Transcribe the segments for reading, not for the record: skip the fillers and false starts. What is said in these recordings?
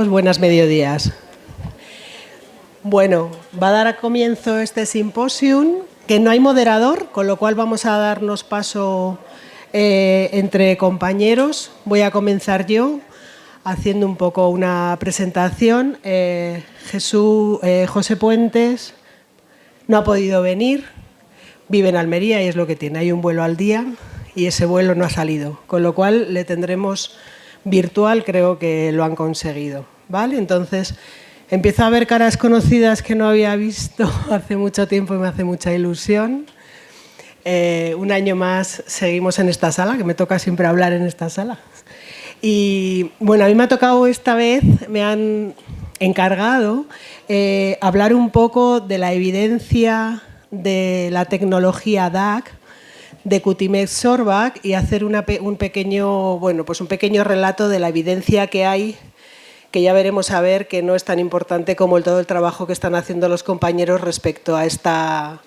Buenas mediodías. Bueno, va a dar a comienzo este simposium, que no hay moderador, con lo cual vamos a darnos paso entre compañeros. Voy a comenzar yo haciendo un poco una presentación. José Puentes no ha podido venir, vive en Almería y es lo que tiene. Hay un vuelo al día y ese vuelo no ha salido, con lo cual le tendremos virtual, creo que lo han conseguido, ¿vale? Entonces, empiezo a ver caras conocidas que no había visto hace mucho tiempo y me hace mucha ilusión. Un año más seguimos en esta sala, que me toca siempre hablar en esta sala. Y bueno, a mí me ha tocado esta vez, me han encargado hablar un poco de la evidencia de la tecnología DAC, de Coutimec-Sorbach, y hacer un pequeño relato de la evidencia que hay, que ya veremos a ver que no es tan importante como todo el trabajo que están haciendo los compañeros respecto a esta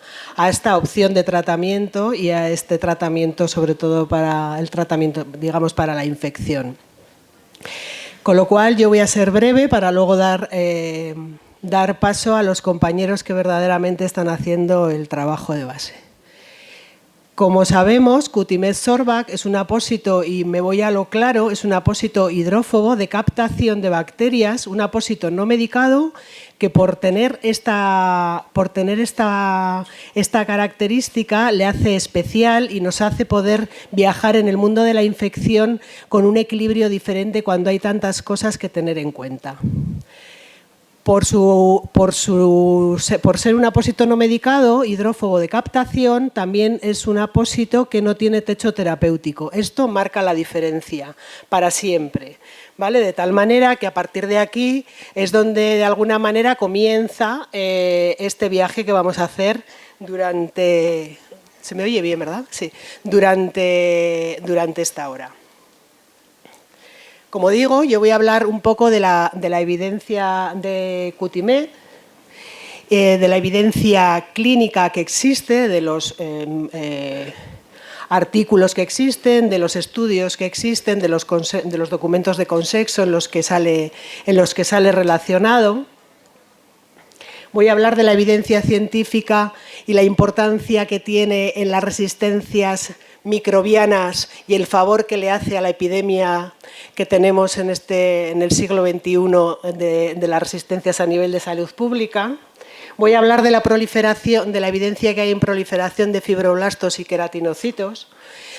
opción de tratamiento y a este tratamiento, sobre todo para el tratamiento, digamos, para la infección. Con lo cual yo voy a ser breve para luego dar paso a los compañeros que verdaderamente están haciendo el trabajo de base. Como sabemos, Coutimec-Sorbach es un apósito, y me voy a lo claro, es un apósito hidrófobo de captación de bacterias, un apósito no medicado que por tener esta característica le hace especial y nos hace poder viajar en el mundo de la infección con un equilibrio diferente cuando hay tantas cosas que tener en cuenta. Por ser un apósito no medicado, hidrófobo de captación, también es un apósito que no tiene techo terapéutico. Esto marca la diferencia para siempre, ¿vale? De tal manera que a partir de aquí es donde de alguna manera comienza este viaje que vamos a hacer durante... ¿Se me oye bien, verdad? Sí, durante esta hora. Como digo, yo voy a hablar un poco de la evidencia de Coutimec, de la evidencia clínica que existe, de los artículos que existen, de los estudios que existen, de los documentos de consenso en los que sale relacionado. Voy a hablar de la evidencia científica y la importancia que tiene en las resistencias microbianas y el favor que le hace a la epidemia que tenemos en el siglo XXI de las resistencias a nivel de salud pública. Voy a hablar de la proliferación, de la evidencia que hay en proliferación de fibroblastos y queratinocitos,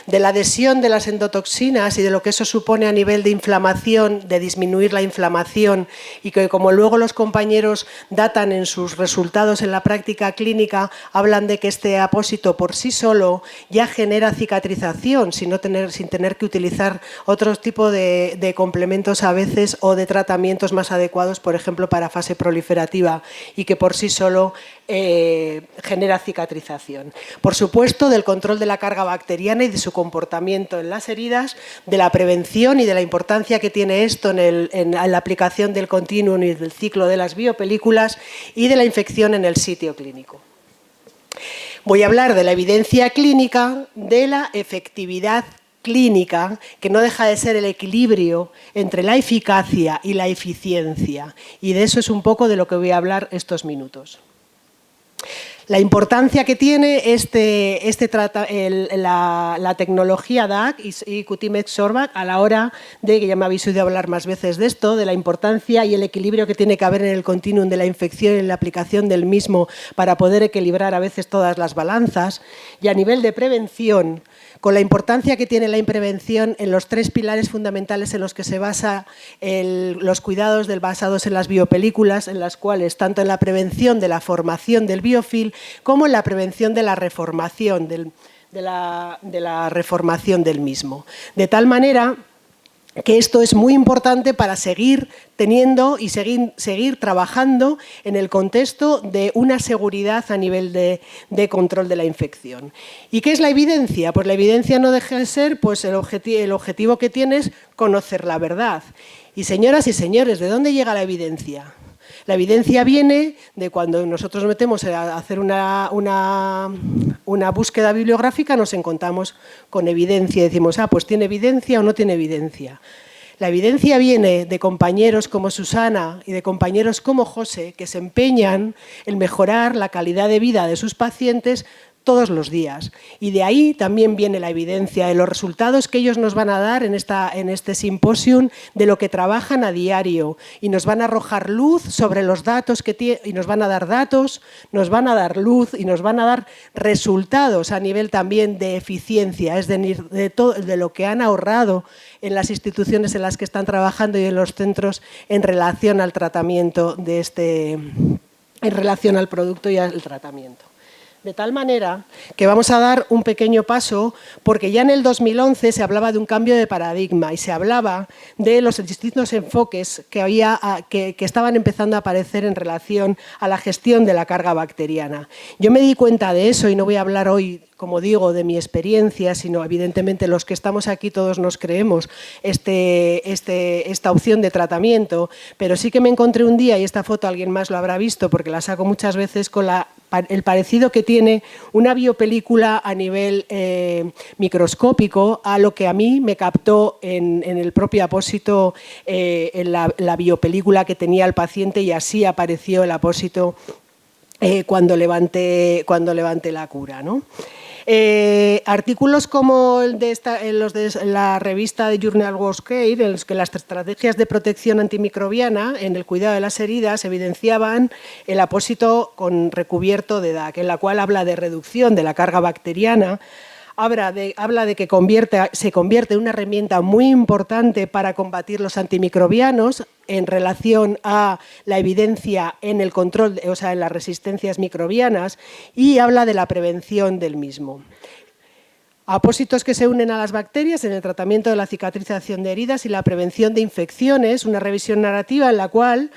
de la adhesión de las endotoxinas y de lo que eso supone a nivel de inflamación, de disminuir la inflamación, y que, como luego los compañeros datan en sus resultados en la práctica clínica, hablan de que este apósito por sí solo ya genera cicatrización sin tener que utilizar otro tipo de complementos a veces o de tratamientos más adecuados, por ejemplo, para fase proliferativa, y que por sí solo genera cicatrización. Por supuesto, del control de la carga bacteriana y de su comportamiento en las heridas, de la prevención y de la importancia que tiene esto en la aplicación del continuum y del ciclo de las biopelículas, y de la infección en el sitio clínico. Voy a hablar de la evidencia clínica, de la efectividad clínica, que no deja de ser el equilibrio entre la eficacia y la eficiencia, y de eso es un poco de lo que voy a hablar estos minutos. La importancia que tiene la tecnología DAC y Coutimec-Sorbach a la hora de, que ya me habéis oído hablar más veces de esto, de la importancia y el equilibrio que tiene que haber en el continuum de la infección y en la aplicación del mismo para poder equilibrar a veces todas las balanzas, y a nivel de prevención, con la importancia que tiene la prevención en los tres pilares fundamentales en los que se basa los cuidados basados en las biopelículas, en las cuales tanto en la prevención de la formación del biofilm como en la prevención de la reformación del mismo. De tal manera que esto es muy importante para seguir teniendo y seguir trabajando en el contexto de una seguridad a nivel de control de la infección. ¿Y qué es la evidencia? Pues la evidencia no deja de ser, pues el objetivo que tiene es conocer la verdad. Y señoras y señores, ¿de dónde llega la evidencia? La evidencia viene de cuando nosotros nos metemos a hacer una búsqueda bibliográfica, nos encontramos con evidencia y decimos, pues tiene evidencia o no tiene evidencia. La evidencia viene de compañeros como Susana y de compañeros como José, que se empeñan en mejorar la calidad de vida de sus pacientes todos los días. Y de ahí también viene la evidencia de los resultados que ellos nos van a dar en este simposium, de lo que trabajan a diario, y nos van a arrojar luz sobre los datos y nos van a dar datos, nos van a dar luz y nos van a dar resultados a nivel también de eficiencia, es de lo que han ahorrado en las instituciones en las que están trabajando y en los centros en relación al tratamiento en relación al producto y al tratamiento. De tal manera que vamos a dar un pequeño paso, porque ya en el 2011 se hablaba de un cambio de paradigma y se hablaba de los distintos enfoques que estaban empezando a aparecer en relación a la gestión de la carga bacteriana. Yo me di cuenta de eso y no voy a hablar hoy, como digo, de mi experiencia, sino evidentemente los que estamos aquí todos nos creemos esta opción de tratamiento, pero sí que me encontré un día, y esta foto alguien más lo habrá visto porque la saco muchas veces, con el parecido que tiene una biopelícula a nivel microscópico a lo que a mí me captó en el propio apósito, en la biopelícula que tenía el paciente, y así apareció el apósito cuando levanté la cura, ¿no? Artículos como los de la revista de Journal of Care, en los que las estrategias de protección antimicrobiana en el cuidado de las heridas evidenciaban el apósito recubierto de DAC, en la cual habla de reducción de la carga bacteriana. Habla de que se convierte en una herramienta muy importante para combatir los antimicrobianos en relación a la evidencia en el control, o sea, en las resistencias microbianas, y habla de la prevención del mismo. Apósitos que se unen a las bacterias en el tratamiento de la cicatrización de heridas y la prevención de infecciones, una revisión narrativa en la cual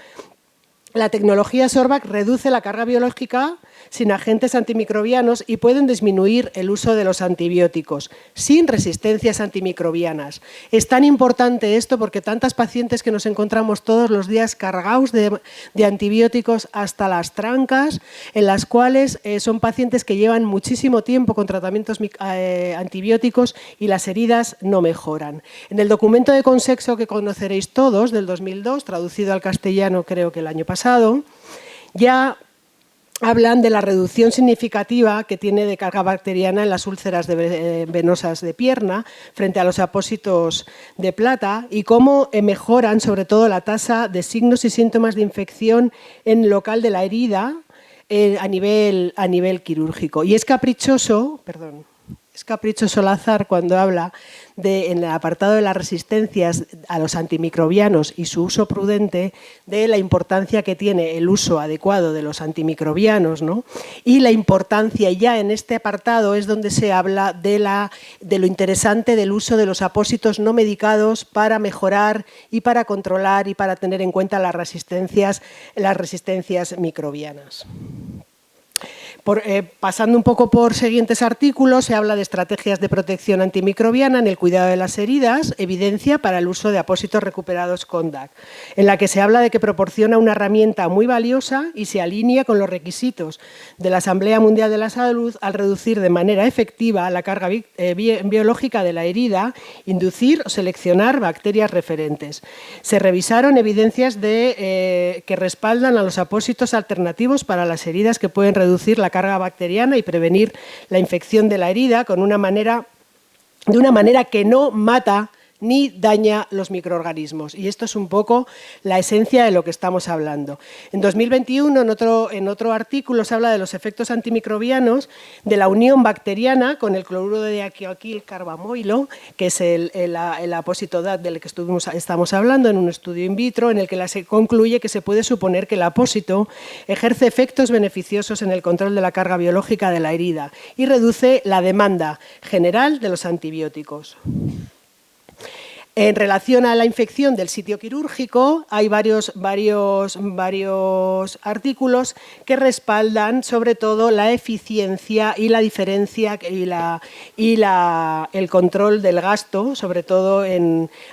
la tecnología Sorbac reduce la carga biológica sin agentes antimicrobianos y pueden disminuir el uso de los antibióticos sin resistencias antimicrobianas. Es tan importante esto porque tantas pacientes que nos encontramos todos los días cargados de antibióticos hasta las trancas, en las cuales son pacientes que llevan muchísimo tiempo con tratamientos antibióticos y las heridas no mejoran. En el documento de Consexo, que conoceréis todos, del 2002, traducido al castellano creo que el año pasado, ya hablan de la reducción significativa que tiene de carga bacteriana en las úlceras venosas de pierna frente a los apósitos de plata, y cómo mejoran sobre todo la tasa de signos y síntomas de infección en el local de la herida a nivel quirúrgico. Y es caprichoso Lazar cuando habla en el apartado de las resistencias a los antimicrobianos y su uso prudente, de la importancia que tiene el uso adecuado de los antimicrobianos, ¿no? Y la importancia, ya en este apartado es donde se habla de lo interesante del uso de los apósitos no medicados para mejorar y para controlar y para tener en cuenta las resistencias microbianas. Pasando un poco por siguientes artículos, se habla de estrategias de protección antimicrobiana en el cuidado de las heridas, evidencia para el uso de apósitos recuperados con DAC, en la que se habla de que proporciona una herramienta muy valiosa y se alinea con los requisitos de la Asamblea Mundial de la Salud al reducir de manera efectiva la carga biológica de la herida, inducir o seleccionar bacterias referentes. Se revisaron evidencias que respaldan a los apósitos alternativos para las heridas que pueden reducir la carga bacteriana y prevenir la infección de la herida de una manera que no mata ni daña los microorganismos. Y esto es un poco la esencia de lo que estamos hablando. En 2021, en otro artículo, se habla de los efectos antimicrobianos de la unión bacteriana con el cloruro de diaquilcarbamoilo, que es el apósito DAC del que estamos hablando en un estudio in vitro, en el que se concluye que se puede suponer que el apósito ejerce efectos beneficiosos en el control de la carga biológica de la herida y reduce la demanda general de los antibióticos. En relación a la infección del sitio quirúrgico, hay varios artículos que respaldan sobre todo la eficiencia y la diferencia y el control del gasto, sobre todo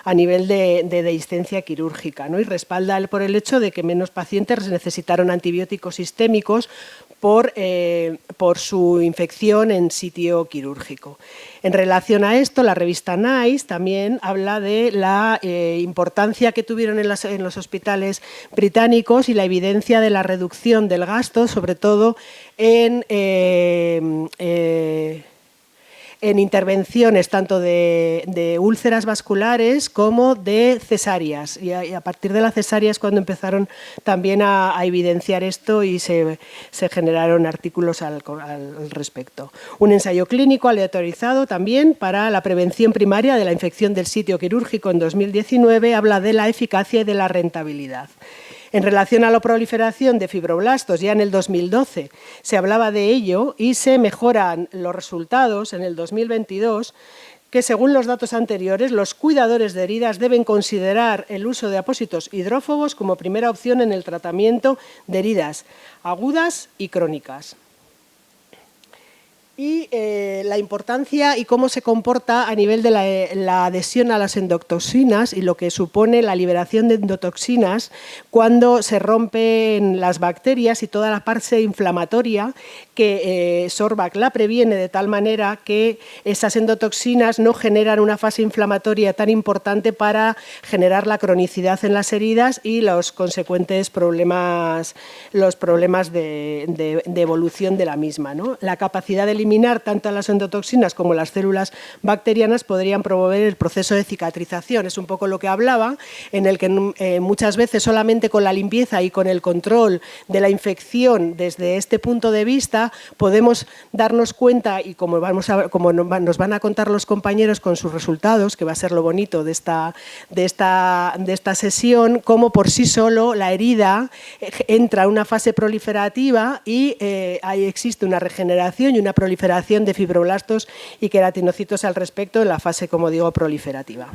a nivel de dehiscencia quirúrgica, ¿no? Y respalda por el hecho de que menos pacientes necesitaron antibióticos sistémicos por su infección en sitio quirúrgico. En relación a esto, la revista NICE también habla de la importancia que tuvieron en los hospitales británicos y la evidencia de la reducción del gasto, sobre todo en intervenciones tanto de úlceras vasculares como de cesáreas. Y a partir de la cesárea es cuando empezaron también a evidenciar esto y se generaron artículos al respecto. Un ensayo clínico aleatorizado también para la prevención primaria de la infección del sitio quirúrgico en 2019 habla de la eficacia y de la rentabilidad. En relación a la proliferación de fibroblastos, ya en el 2012 se hablaba de ello y se mejoran los resultados en el 2022, que según los datos anteriores, los cuidadores de heridas deben considerar el uso de apósitos hidrófobos como primera opción en el tratamiento de heridas agudas y crónicas. Y la importancia y cómo se comporta a nivel de la adhesión a las endotoxinas y lo que supone la liberación de endotoxinas cuando se rompen las bacterias y toda la parte inflamatoria que Sorback la previene de tal manera que esas endotoxinas no generan una fase inflamatoria tan importante para generar la cronicidad en las heridas y los consecuentes problemas de evolución de la misma, ¿no? La capacidad de eliminar tanto las endotoxinas como las células bacterianas podrían promover el proceso de cicatrización. Es un poco lo que hablaba, en el que muchas veces solamente con la limpieza y con el control de la infección desde este punto de vista podemos darnos cuenta, y como nos van a contar los compañeros con sus resultados, que va a ser lo bonito de esta sesión, cómo por sí solo la herida entra en una fase proliferativa y ahí existe una regeneración y una proliferación de fibroblastos y queratinocitos al respecto en la fase, como digo, proliferativa.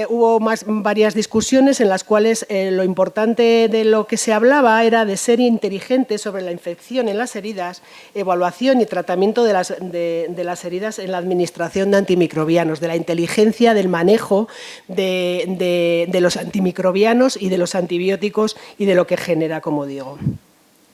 Hubo varias discusiones en las cuales lo importante de lo que se hablaba era de ser inteligente sobre la infección en las heridas, evaluación y tratamiento de las heridas en la administración de antimicrobianos, de la inteligencia del manejo de los antimicrobianos y de los antibióticos y de lo que genera, como digo.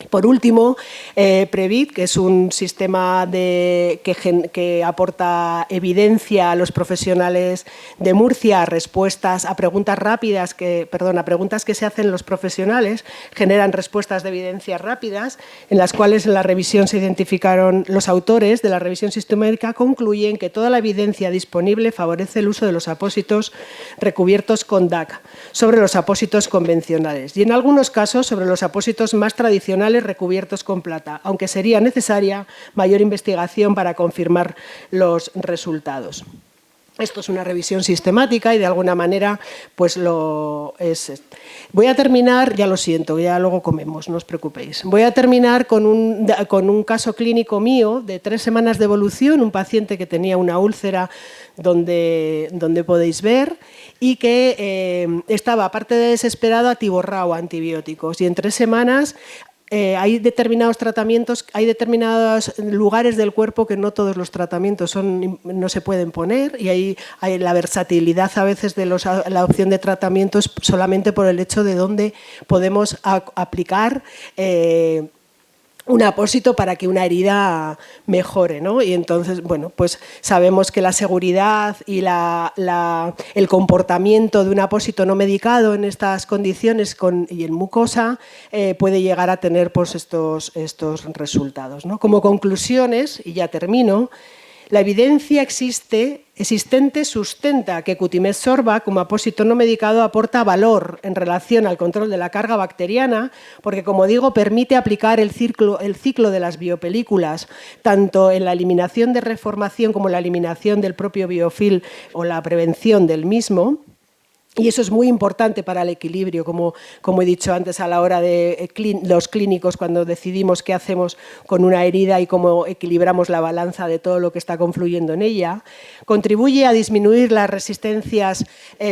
Por último, Previt, que es un sistema que aporta evidencia a los profesionales de Murcia, respuestas a preguntas rápidas, a preguntas que se hacen los profesionales, generan respuestas de evidencia rápidas, en las cuales en la revisión se identificaron los autores de la revisión sistemática, concluyen que toda la evidencia disponible favorece el uso de los apósitos recubiertos con DAC sobre los apósitos convencionales y en algunos casos sobre los apósitos más tradicionales recubiertos con plata, aunque sería necesaria mayor investigación para confirmar los resultados. Esto es una revisión sistemática y de alguna manera pues lo es. Voy a terminar, ya lo siento, ya luego comemos, no os preocupéis. Voy a terminar con un caso clínico mío de 3 semanas de evolución, un paciente que tenía una úlcera donde podéis ver y que estaba, aparte de desesperado, atiborrado a antibióticos y en 3 semanas hay determinados tratamientos, hay determinados lugares del cuerpo que no todos los tratamientos no se pueden poner y hay la versatilidad a veces de la opción de tratamientos solamente por el hecho de dónde podemos aplicar un apósito para que una herida mejore, ¿no? Y entonces, bueno, pues sabemos que la seguridad y el comportamiento de un apósito no medicado en estas condiciones y en mucosa puede llegar a tener pues, estos resultados, ¿no? Como conclusiones, y ya termino, la evidencia existente sustenta que Cutimed Sorback como apósito no medicado aporta valor en relación al control de la carga bacteriana porque, como digo, permite aplicar el ciclo de las biopelículas tanto en la eliminación de reformación como en la eliminación del propio biofilm o la prevención del mismo. Y eso es muy importante para el equilibrio, como he dicho antes, a la hora de los clínicos, cuando decidimos qué hacemos con una herida y cómo equilibramos la balanza de todo lo que está confluyendo en ella. Contribuye a disminuir las resistencias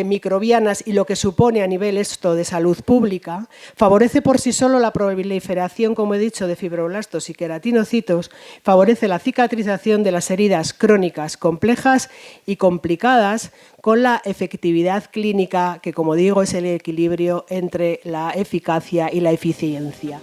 microbianas y lo que supone a nivel esto de salud pública. Favorece por sí solo la proliferación, como he dicho, de fibroblastos y queratinocitos. Favorece la cicatrización de las heridas crónicas, complejas y complicadas, con la efectividad clínica, que como digo es el equilibrio entre la eficacia y la eficiencia.